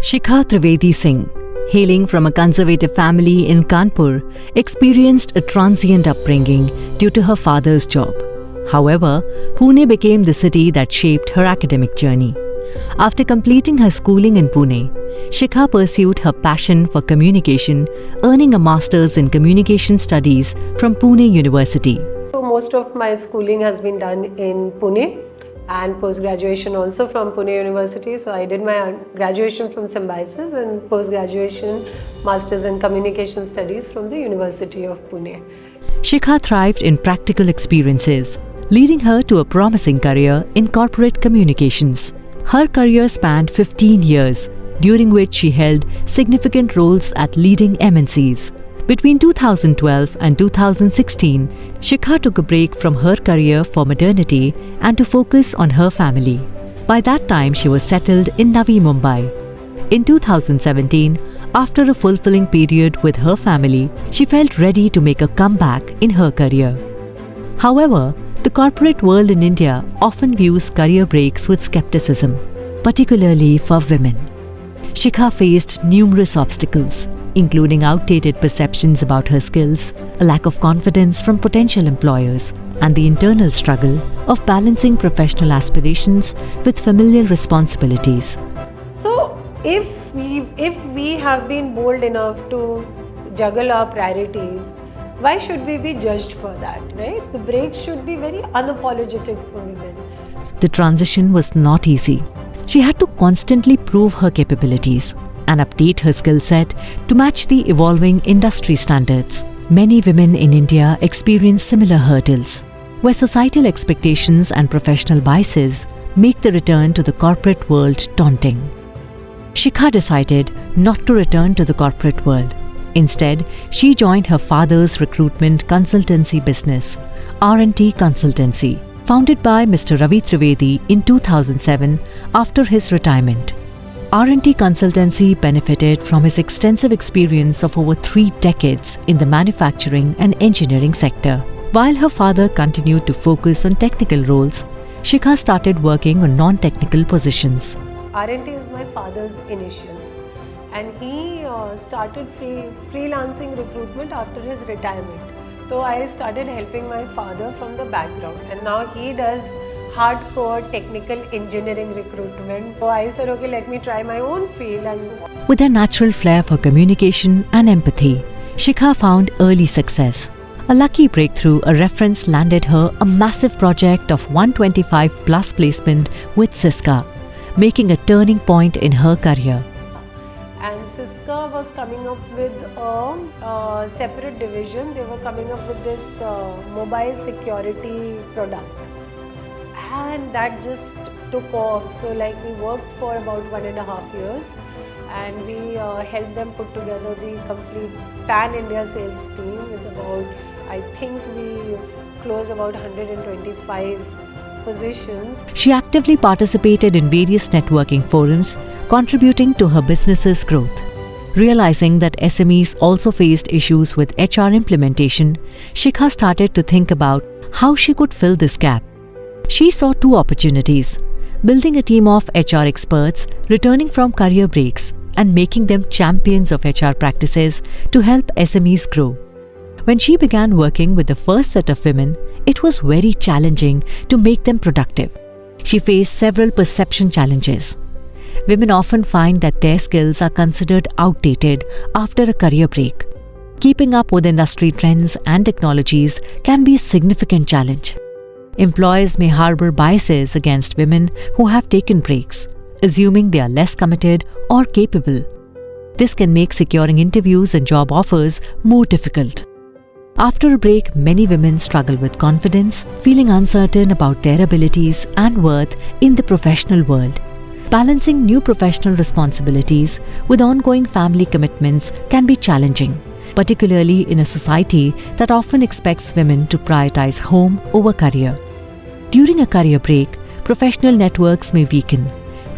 Shikha Trivedi Singh, hailing from a conservative family in Kanpur, experienced a transient upbringing due to her father's job. However, Pune became the city that shaped her academic journey. After completing her schooling in Pune, Shikha pursued her passion for communication, earning a master's in communication studies from Pune University. So most of my schooling has been done in Pune and post-graduation also from Pune University. So I did my graduation from Symbiosis and post-graduation Masters in Communication Studies from the University of Pune. Shikha thrived in practical experiences, leading her to a promising career in corporate communications. Her career spanned 15 years, during which she held significant roles at leading MNCs. Between 2012 and 2016, Shikha took a break from her career for maternity and to focus on her family. By that time, she was settled in Navi Mumbai. In 2017, after a fulfilling period with her family, she felt ready to make a comeback in her career. However, the corporate world in India often views career breaks with skepticism, particularly for women. Shikha faced numerous obstacles, including outdated perceptions about her skills, a lack of confidence from potential employers, and the internal struggle of balancing professional aspirations with familial responsibilities. So if we have been bold enough to juggle our priorities, why should we be judged for that, right? The breaks should be very unapologetic for women. The transition was not easy. She had to constantly prove her capabilities and update her skill set to match the evolving industry standards. Many women in India experience similar hurdles, where societal expectations and professional biases make the return to the corporate world daunting. Shikha decided not to return to the corporate world. Instead, she joined her father's recruitment consultancy business, R&T Consultancy, founded by Mr. Ravi Trivedi in 2007 after his retirement. R&T Consultancy benefited from his extensive experience of over 3 decades in the manufacturing and engineering sector. While her father continued to focus on technical roles, Shikha started working on non-technical positions. R&T is my father's initials, and he started freelancing recruitment after his retirement. So I started helping my father from the background, and now he does hardcore technical engineering recruitment. So I said, okay, let me try my own field. With a natural flair for communication and empathy, Shikha found early success. A lucky breakthrough, a reference landed her a massive project of 125 plus placement with Syska, making a turning point in her career. And Syska was coming up with a separate division. They were coming up with this mobile security product. And that just took off. So like we worked for about 1.5 years and we helped them put together the complete pan-India sales team with about, I think we closed about 125 positions. She actively participated in various networking forums, contributing to her business's growth. Realizing that SMEs also faced issues with HR implementation, Shikha started to think about how she could fill this gap. She saw 2 opportunities: building a team of HR experts returning from career breaks and making them champions of HR practices to help SMEs grow. When she began working with the first set of women, it was very challenging to make them productive. She faced several perception challenges. Women often find that their skills are considered outdated after a career break. Keeping up with industry trends and technologies can be a significant challenge. Employers may harbor biases against women who have taken breaks, assuming they are less committed or capable. This can make securing interviews and job offers more difficult. After a break, many women struggle with confidence, feeling uncertain about their abilities and worth in the professional world. Balancing new professional responsibilities with ongoing family commitments can be challenging, particularly in a society that often expects women to prioritize home over career. During a career break, professional networks may weaken.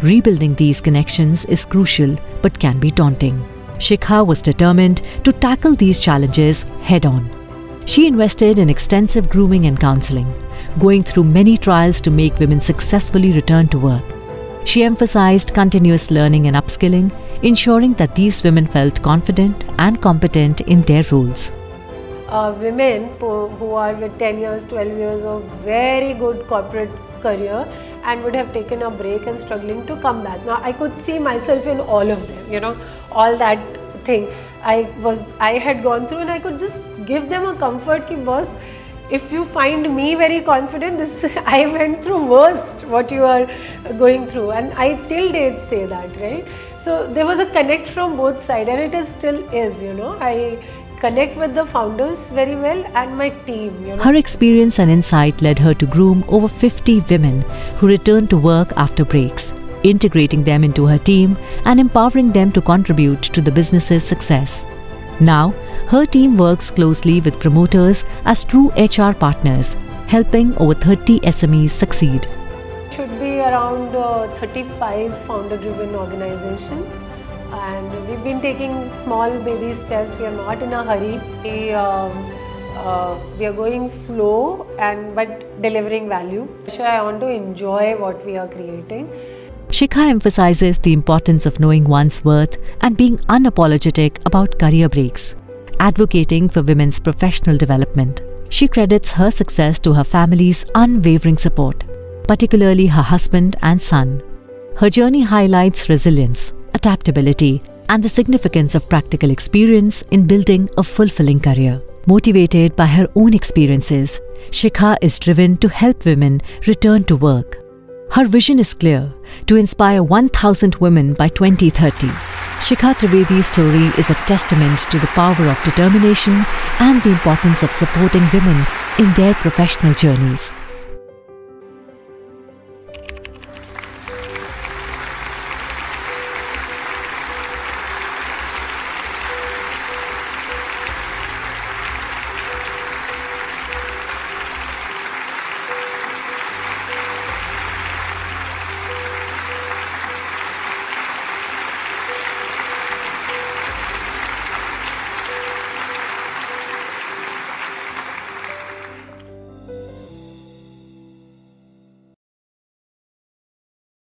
Rebuilding these connections is crucial but can be daunting. Shikha was determined to tackle these challenges head-on. She invested in extensive grooming and counseling, going through many trials to make women successfully return to work. She emphasized continuous learning and upskilling, ensuring that these women felt confident and competent in their roles. Women who are with 10 years, 12 years of very good corporate career and would have taken a break and struggling to come back. Now I could see myself in all of them, all that thing I had gone through, and I could just give them a comfort ki boss, if you find me very confident, I went through worst what you are going through, and I till date say that, right? So there was a connect from both sides, and it still is, I connect with the founders very well and my team. Her experience and insight led her to groom over 50 women who returned to work after breaks, integrating them into her team and empowering them to contribute to the business's success. Now, her team works closely with promoters as true HR partners, helping over 30 SMEs succeed. Should be around 35 founder-driven organizations, and we've been taking small baby steps. We are not in a hurry. We are going slow but delivering value. So I want to enjoy what we are creating. Shikha emphasizes the importance of knowing one's worth and being unapologetic about career breaks, advocating for women's professional development. She credits her success to her family's unwavering support, particularly her husband and son. Her journey highlights resilience, adaptability, and the significance of practical experience in building a fulfilling career. Motivated by her own experiences, Shikha is driven to help women return to work. Her vision is clear: to inspire 1,000 women by 2030. Shikha Trivedi's story is a testament to the power of determination and the importance of supporting women in their professional journeys.